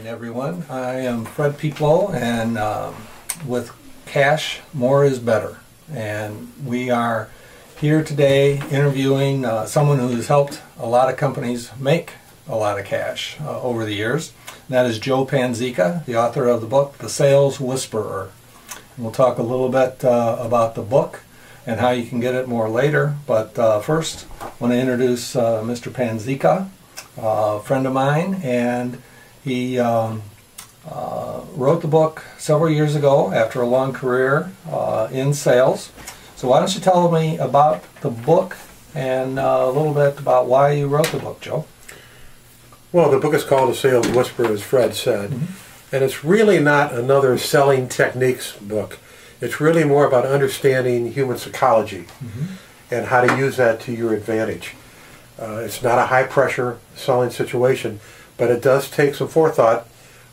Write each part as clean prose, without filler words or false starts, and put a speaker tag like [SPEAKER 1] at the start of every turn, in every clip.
[SPEAKER 1] Everyone. I am Fred Pieplow, and with cash, more is better. And we are here today interviewing someone who's helped a lot of companies make a lot of cash over the years. And that is Joe Panzica, the author of the book, The Sales Whisperer. And we'll talk a little bit about the book and how you can get it more later. But first, I want to introduce Mr. Panzica, a friend of mine, and he wrote the book several years ago after a long career in sales. So why don't you tell me about the book and a little bit about why you wrote the book, Joe?
[SPEAKER 2] Well, the book is called The Sales Whisperer, as Fred said, and it's really not another selling techniques book. It's really more about understanding human psychology and how to use that to your advantage. It's not a high-pressure selling situation, but it does take some forethought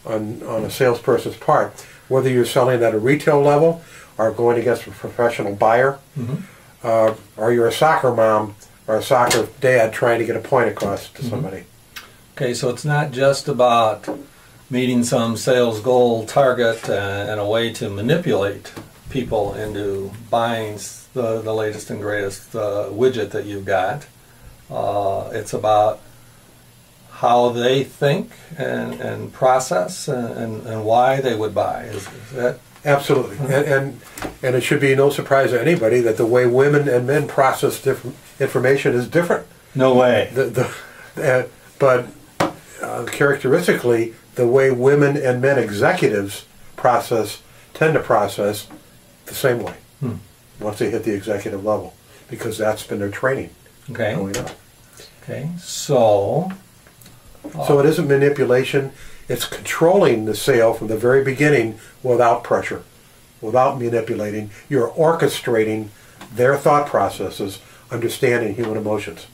[SPEAKER 2] on a salesperson's part, whether you're selling at a retail level or going against a professional buyer, or you're a soccer mom or a soccer dad trying to get a point across to somebody.
[SPEAKER 1] Okay, so it's not just about meeting some sales goal target and a way to manipulate people into buying the latest and greatest widget that you've got. It's about how they think and process and why they would buy. Is that? Absolutely.
[SPEAKER 2] And it should be no surprise to anybody that the way women and men process different information is different.
[SPEAKER 1] No way.
[SPEAKER 2] But characteristically, the way women and men executives tend to process the same way once they hit the executive level, because that's been their training going up.
[SPEAKER 1] Okay, so
[SPEAKER 2] it isn't manipulation. It's controlling the sale from the very beginning without pressure, without manipulating. You're orchestrating their thought processes, understanding human emotions.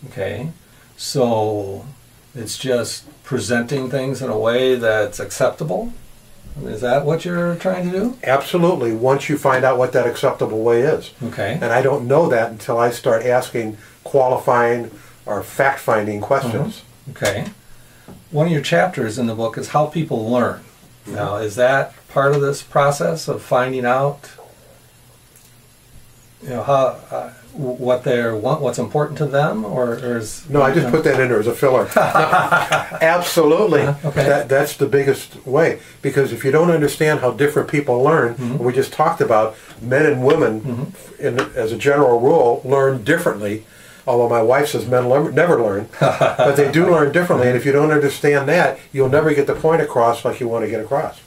[SPEAKER 1] Okay, so it's just presenting things in a way that's acceptable? Is that what you're trying to do?
[SPEAKER 2] Absolutely, once you find out what that acceptable way is.
[SPEAKER 1] Okay.
[SPEAKER 2] And I don't know that until I start asking qualifying or fact-finding questions.
[SPEAKER 1] Okay. One of your chapters in the book is how people learn. Now, is that part of this process of finding out, how what's important to them, or is
[SPEAKER 2] no? I just put that in there as a filler. Absolutely, that's the biggest way, because if you don't understand how different people learn, and we just talked about men and women, as a general rule, learn differently. Although my wife says men never learn, but they do learn differently, and if you don't understand that, you'll never get the point across like you want to get across.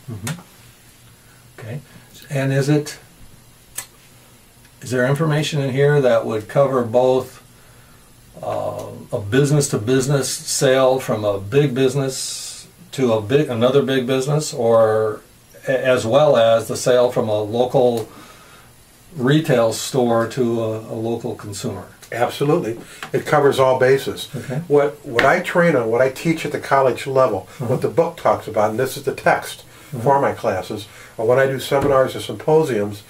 [SPEAKER 1] Okay, and is there information in here that would cover both a business-to-business sale from a big business to another big business, or as well as the sale from a local retail store to a local consumer?
[SPEAKER 2] Absolutely. It covers all bases.
[SPEAKER 1] Okay.
[SPEAKER 2] What I train on, what I teach at the college level, what the book talks about, and this is the text for my classes, or when I do seminars or symposiums,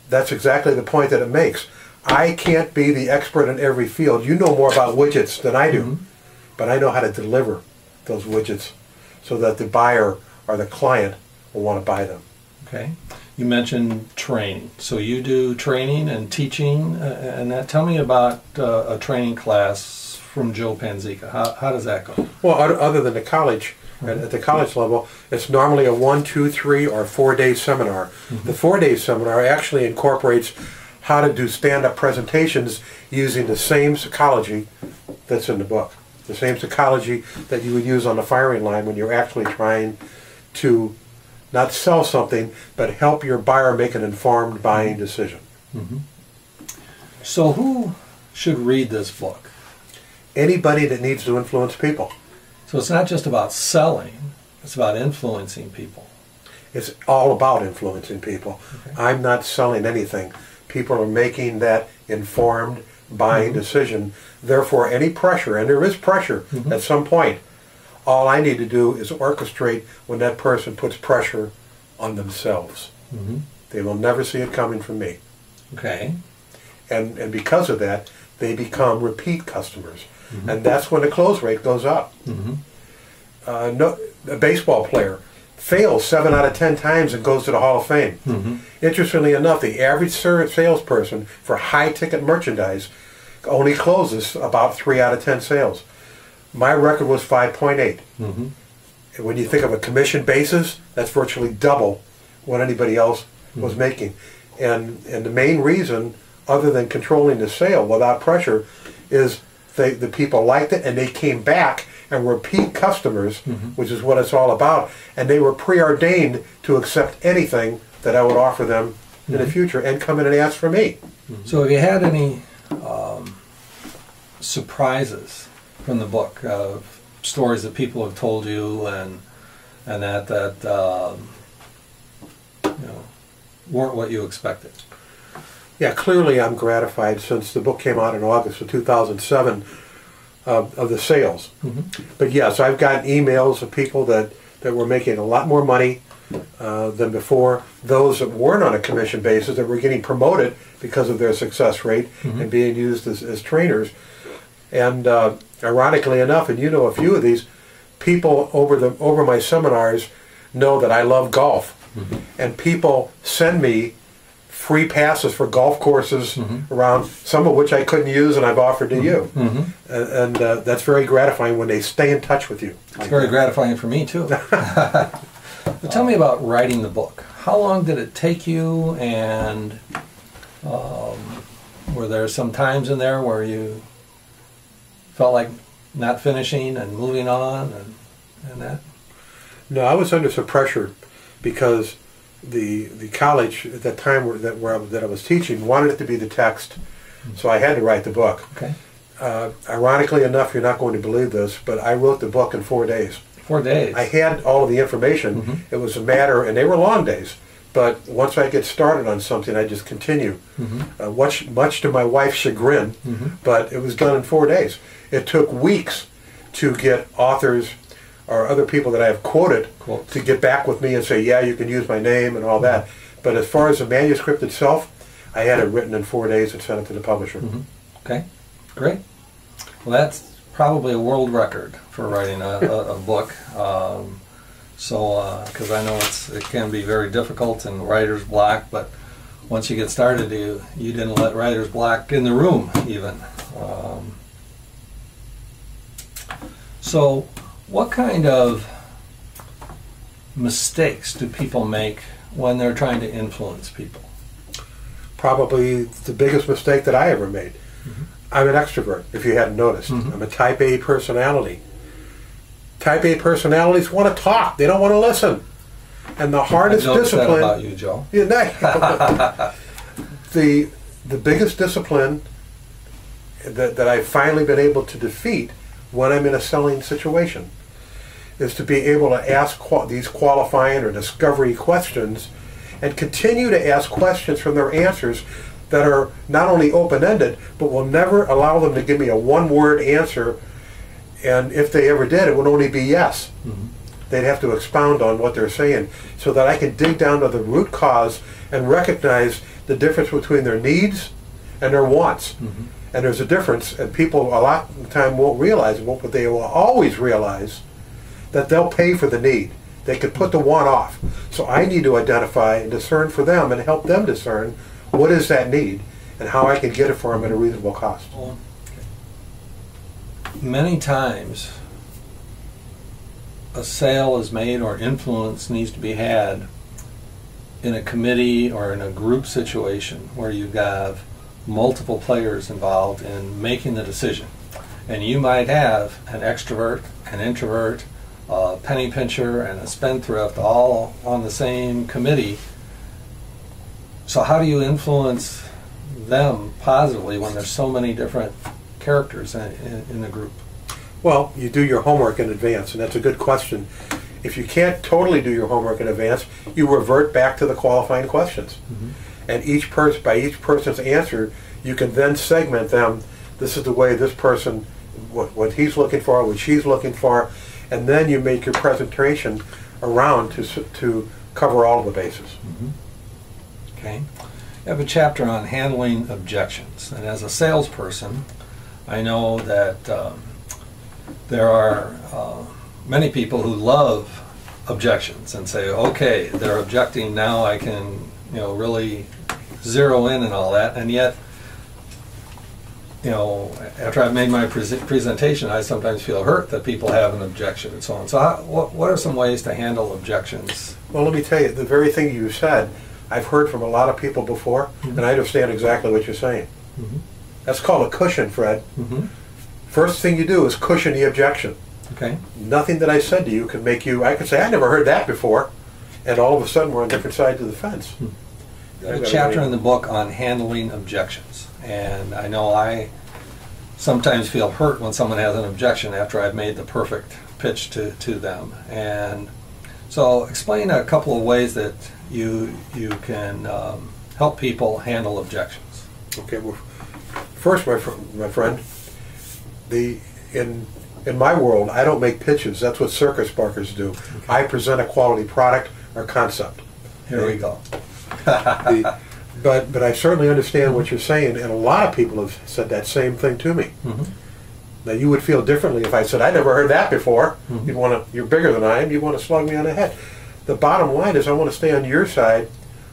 [SPEAKER 2] that's exactly the point that it makes. I can't be the expert in every field. You know more about widgets than I do, but I know how to deliver those widgets so that the buyer or the client will want to buy them.
[SPEAKER 1] Okay. You mentioned training. So you do training and teaching, and tell me about a training class from Joe Panzica. How does that go?
[SPEAKER 2] Well, other than the college, at the college level, it's normally a 1, 2, 3, or 4-day seminar. The 4-day seminar actually incorporates how to do stand-up presentations using the same psychology that's in the book. The same psychology that you would use on the firing line when you're actually trying to not sell something, but help your buyer make an informed buying decision.
[SPEAKER 1] So who should read this book?
[SPEAKER 2] Anybody that needs to influence people.
[SPEAKER 1] So it's not just about selling, it's about influencing people.
[SPEAKER 2] It's all about influencing people. I'm not selling anything. People are making that informed buying decision. Therefore, any pressure, and there is pressure at some point, all I need to do is orchestrate when that person puts pressure on themselves. They will never see it coming from me.
[SPEAKER 1] Okay.
[SPEAKER 2] And because of that, they become repeat customers. And that's when the close rate goes up. a baseball player fails 7 out of 10 times and goes to the Hall of Fame. Interestingly enough, the average salesperson for high-ticket merchandise only closes about 3 out of 10 sales. My record was 5.8. When you think of a commission basis, that's virtually double what anybody else was making. And the main reason, other than controlling the sale without pressure, is the people liked it and they came back and were repeat customers, which is what it's all about. And they were preordained to accept anything that I would offer them in the future and come in and ask for me.
[SPEAKER 1] So have you had any surprises from the book of stories that people have told you and that you know, weren't what you expected?
[SPEAKER 2] Yeah, clearly I'm gratified since the book came out in August of 2007 of the sales. But yes, I've gotten emails of people that were making a lot more money than before. Those that weren't on a commission basis, that were getting promoted because of their success rate and being used as trainers. And ironically enough, and you know a few of these, people over my seminars know that I love golf. And people send me free passes for golf courses around, some of which I couldn't use and I've offered to you. And that's very gratifying when they stay in touch with you.
[SPEAKER 1] It's very gratifying for me too. But tell me about writing the book. How long did it take you, and were there some times in there where you felt like not finishing and moving on and that?
[SPEAKER 2] No, I was under some pressure because the college at that time that I was teaching wanted it to be the text, so I had to write the book.
[SPEAKER 1] Okay.
[SPEAKER 2] Ironically enough, you're not going to believe this, but I wrote the book in 4 days.
[SPEAKER 1] 4 days?
[SPEAKER 2] I had all of the information. It was a matter, and they were long days, but once I get started on something, I just continue. Much to my wife's chagrin, but it was done in 4 days. It took weeks to get authors or other people that I have quoted to get back with me and say, yeah, you can use my name and all that. But as far as the manuscript itself, I had it written in 4 days and sent it to the publisher.
[SPEAKER 1] Okay, great. Well, that's probably a world record for writing a book. Because I know it can be very difficult and writer's block, but once you get started, you didn't let writer's block in the room even. So what kind of mistakes do people make when they're trying to influence people?
[SPEAKER 2] Probably the biggest mistake that I ever made. I'm an extrovert, if you hadn't noticed. I'm a type A personality. Type A personalities want to talk. They don't want to listen. And the hardest discipline...
[SPEAKER 1] That about you, Joe.
[SPEAKER 2] The biggest discipline that I've finally been able to defeat when I'm in a selling situation is to be able to ask these qualifying or discovery questions and continue to ask questions from their answers that are not only open-ended, but will never allow them to give me a one-word answer, and if they ever did, it would only be yes. They'd have to expound on what they're saying so that I can dig down to the root cause and recognize the difference between their needs and their wants. And there's a difference, and people a lot of the time won't realize it, but they will always realize that they'll pay for the need. They could put the want off. So I need to identify and discern for them and help them discern what is that need and how I can get it for them at a reasonable cost.
[SPEAKER 1] Many times a sale is made or influence needs to be had in a committee or in a group situation where you have multiple players involved in making the decision. And you might have an extrovert, an introvert, a penny pincher, and a spendthrift all on the same committee. So how do you influence them positively when there's so many different characters in the group?
[SPEAKER 2] Well, you do your homework in advance, and that's a good question. If you can't totally do your homework in advance, you revert back to the qualifying questions. And by each person's answer, you can then segment them. This is the way this person, what he's looking for, what she's looking for, and then you make your presentation around to cover all of the bases.
[SPEAKER 1] Okay. You have a chapter on handling objections, and as a salesperson, I know that there are many people who love objections and say, okay, they're objecting, now I can, you know, really zero in and all that, and yet, you know, after I've made my presentation, I sometimes feel hurt that people have an objection and so on. So what are some ways to handle objections?
[SPEAKER 2] Well, let me tell you, the very thing you said, I've heard from a lot of people before, and I understand exactly what you're saying. That's called a cushion, Fred. First thing you do is cushion the objection.
[SPEAKER 1] Okay.
[SPEAKER 2] Nothing that I said to you can make you, I could say, I never heard that before, and all of a sudden we're on different sides of the fence.
[SPEAKER 1] A chapter in the book on handling objections, and I know I sometimes feel hurt when someone has an objection after I've made the perfect pitch to them. And so explain a couple of ways that you can help people handle objections.
[SPEAKER 2] Okay, well, first, my friend, in my world, I don't make pitches. That's what circus barkers do. Okay. I present a quality product or concept.
[SPEAKER 1] Here we go.
[SPEAKER 2] But I certainly understand what you're saying, and a lot of people have said that same thing to me. Now, you would feel differently if I said, I never heard that before. You're bigger than I am, you want to slug me on the head. The bottom line is I want to stay on your side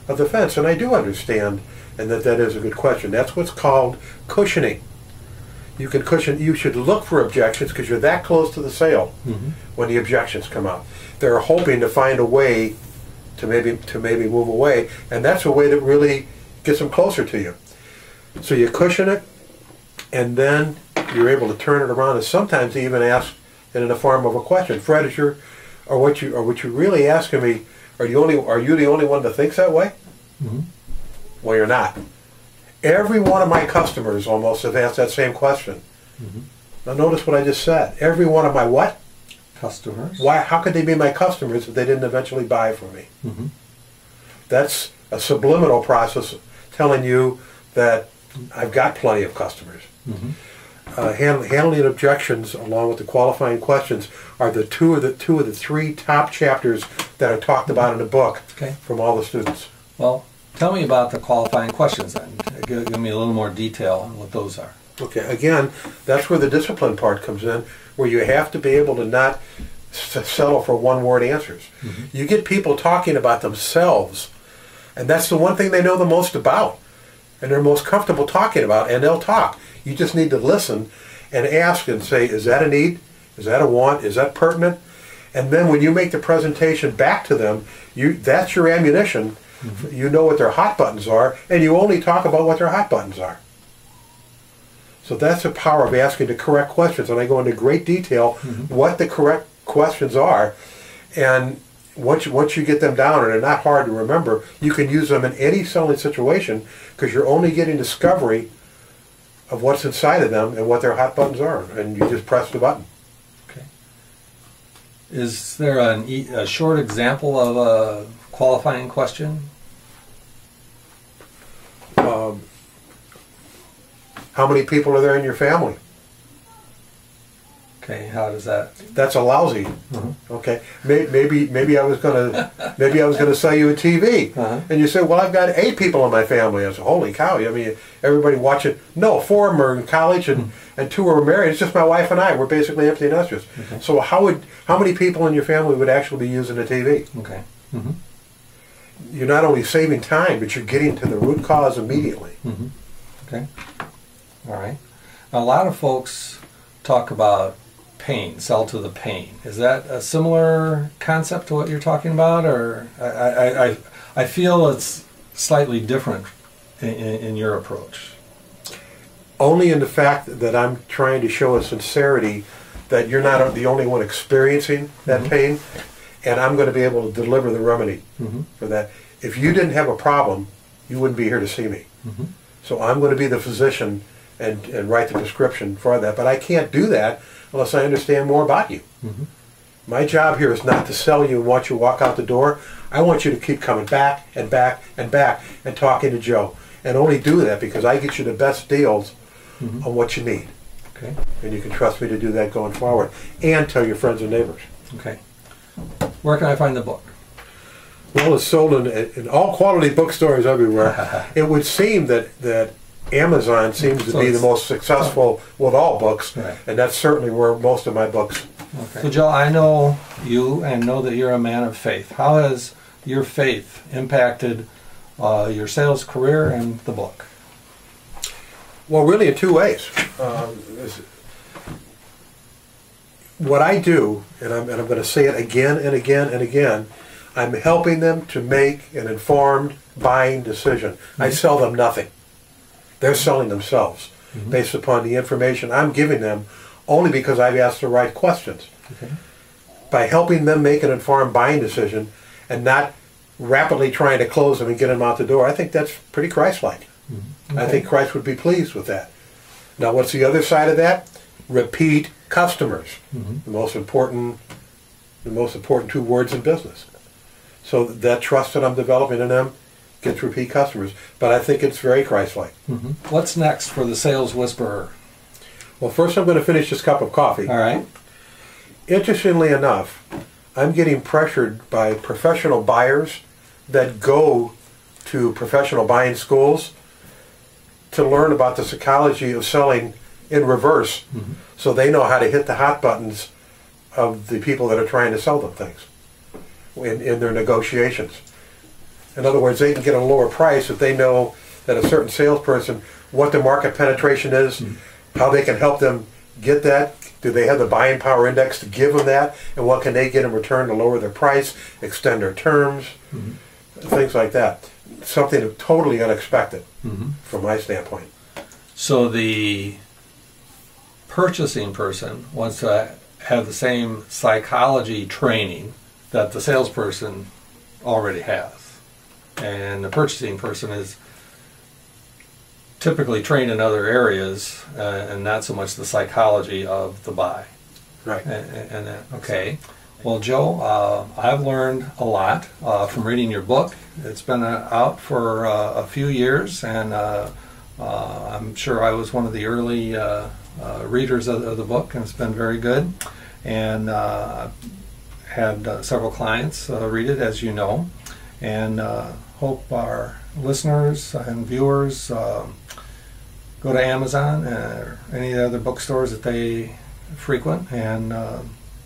[SPEAKER 2] of the fence, and I do understand, and that is a good question. That's what's called cushioning. You can cushion. You should look for objections because you're that close to the sale when the objections come out. They're hoping to find a way to maybe move away, and that's a way that really gets them closer to you. So you cushion it, and then you're able to turn it around, and sometimes even ask it in the form of a question. Fred, what you really asking me? Are you the only one that thinks that way? Well, you're not. Every one of my customers almost have asked that same question. Now notice what I just said. Every one of my what?
[SPEAKER 1] Customers.
[SPEAKER 2] Why? How could they be my customers if they didn't eventually buy from me? That's a subliminal process telling you that I've got plenty of customers. Handling objections along with the qualifying questions are two of the three top chapters that are talked about in the book from all the students.
[SPEAKER 1] Well, tell me about the qualifying questions then. Give me a little more detail on what those are.
[SPEAKER 2] Okay, again, that's where the discipline part comes in, where you have to be able to not settle for one-word answers. You get people talking about themselves, and that's the one thing they know the most about, and they're most comfortable talking about, and they'll talk. You just need to listen and ask and say, is that a need? Is that a want? Is that pertinent? And then when you make the presentation back to them, that's your ammunition. You know what their hot buttons are, and you only talk about what their hot buttons are. So that's the power of asking the correct questions, and I go into great detail what the correct questions are, and once you get them down, and they're not hard to remember, you can use them in any selling situation because you're only getting discovery of what's inside of them and what their hot buttons are, and you just press the button.
[SPEAKER 1] Okay. Is there a short example of a qualifying question?
[SPEAKER 2] How many people are there in your family?
[SPEAKER 1] Okay, how does that?
[SPEAKER 2] That's a lousy. Okay, maybe I was gonna sell you a TV, and you say, well, I've got 8 people in my family. I said, holy cow! I mean, everybody watching? No, 4 of them are in college, and 2 are married. It's just my wife and I. We're basically empty nesters. So how many people in your family would actually be using a TV?
[SPEAKER 1] Okay.
[SPEAKER 2] You're not only saving time, but you're getting to the root cause immediately.
[SPEAKER 1] Okay. All right. Now, a lot of folks talk about pain, sell to the pain. Is that a similar concept to what you're talking about, or I feel it's slightly different in your approach?
[SPEAKER 2] Only in the fact that I'm trying to show a sincerity that you're not the only one experiencing that pain, and I'm going to be able to deliver the remedy for that. If you didn't have a problem, you wouldn't be here to see me. So I'm going to be the physician and write the prescription for that. But I can't do that unless I understand more about you. My job here is not to sell you and watch you walk out the door. I want you to keep coming back and back and back and talking to Joe. And only do that because I get you the best deals on what you need.
[SPEAKER 1] Okay.
[SPEAKER 2] And you can trust me to do that going forward. And tell your friends and neighbors.
[SPEAKER 1] Okay. Where can I find the book?
[SPEAKER 2] Well, it's sold in all quality bookstores everywhere. It would seem that Amazon seems to be the most successful with all books, and that's certainly where most of my books
[SPEAKER 1] Okay. So Joe, I know you and know that you're a man of faith. How has your faith impacted your sales career and the book?
[SPEAKER 2] Well, really in two ways. What I do, and I'm going to say it again and again and again, I'm helping them to make an informed buying decision. Mm-hmm. I sell them nothing. They're selling themselves based upon the information I'm giving them only because I've asked the right questions. Okay. By helping them make an informed buying decision and not rapidly trying to close them and get them out the door, I think that's pretty Christ-like. Okay. I think Christ would be pleased with that. Now, what's the other side of that? Repeat customers. The most important two words in business. So that trust that I'm developing in them gets repeat customers. But I think it's very Christ-like.
[SPEAKER 1] What's next for the Sales Whisperer?
[SPEAKER 2] Well, first I'm going to finish this cup of coffee.
[SPEAKER 1] All right.
[SPEAKER 2] Interestingly enough, I'm getting pressured by professional buyers that go to professional buying schools to learn about the psychology of selling in reverse, so they know how to hit the hot buttons of the people that are trying to sell them things in their negotiations. In other words, they can get a lower price if they know that a certain salesperson, what the market penetration is, how they can help them get that. Do they have the buying power index to give them that? And what can they get in return to lower their price, extend their terms, things like that. Something totally unexpected from my standpoint.
[SPEAKER 1] So the purchasing person wants to have the same psychology training that the salesperson already has. And the purchasing person is typically trained in other areas and not so much the psychology of the buy.
[SPEAKER 2] Right.
[SPEAKER 1] Okay. Well, Joe, I've learned a lot from reading your book. It's been out for a few years, and I'm sure I was one of the early readers of the book, and it's been very good. And I've had several clients read it, as you know, and hope our listeners and viewers go to Amazon or any other bookstores that they frequent and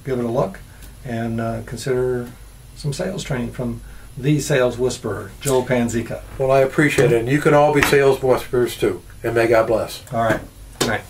[SPEAKER 1] give it a look and consider some sales training from the Sales Whisperer, Joe Panzica.
[SPEAKER 2] Well, I appreciate it, and you can all be sales whisperers too, and may God bless.
[SPEAKER 1] All right. Good night.